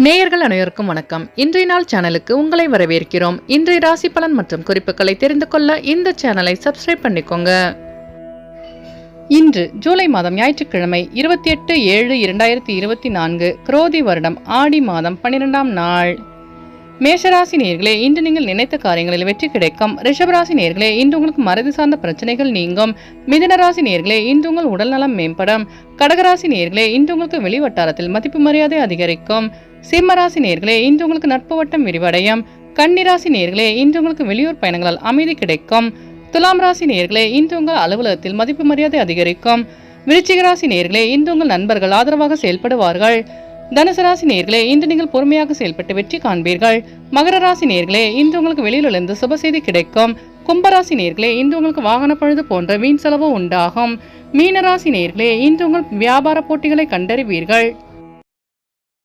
நேயர்கள் அனைவருக்கும் வணக்கம். இன்றைய நாள் சேனலுக்கு உங்களை வரவேற்கிறோம். இன்றைய ராசி பலன் மற்றும் குறிப்புகளை தெரிந்து கொள்ள இந்த சேனலை சப்ஸ்கிரைப் பண்ணிக்கோங்க. இன்று ஜூலை மாதம் ஞாயிற்றுக்கிழமை 28/7/2024 குரோதி வருடம் ஆடி மாதம் 12ஆம் நாள். மேஷராசி நேயர்களே, இன்று நீங்கள் நினைத்த காரியங்களில் வெற்றி கிடைக்கும். ரிஷபராசி நேயர்களே, இன்று உங்களுக்கு மறதி சார்ந்த பிரச்சனைகள் நீங்கும். மிதுனராசி நேயர்களே, இன்று உங்கள் உடல் நலம் மேம்படும். கடகராசி நேயர்களே, இன்று உங்களுக்கு வெளிவட்டாரத்தில் மதிப்பு மரியாதை அதிகரிக்கும். சிம்மராசி நேயர்களே, இன்று உங்களுக்கு நட்பு வட்டம் விரிவடையும். கன்னிராசி நேயர்களே, இன்று உங்களுக்கு வெளியூர் பயணங்களால் அமைதி கிடைக்கும். துலாம் ராசி நேயர்களே, இன்று உங்கள் அலுவலகத்தில் மதிப்பு மரியாதை அதிகரிக்கும். விருச்சிக ராசி நேயர்களே, இன்று உங்கள் நண்பர்கள் ஆதரவாக செயல்படுவார்கள். தனுசு ராசி நேயர்களே, இன்று நீங்கள் பொறுமையாக செயல்பட்டு வெற்றி காண்பீர்கள். மகர ராசி நேயர்களே, இன்று உங்களுக்கு வெளியிலிருந்து சுப செய்தி கிடைக்கும். கும்பராசி நேயர்களே, இன்று உங்களுக்கு வாகன பழுது போன்ற வீண் செலவு உண்டாகும். மீனராசி நேயர்களே, இன்று உங்கள் வியாபார போட்டிகளை கண்டறிவீர்கள்.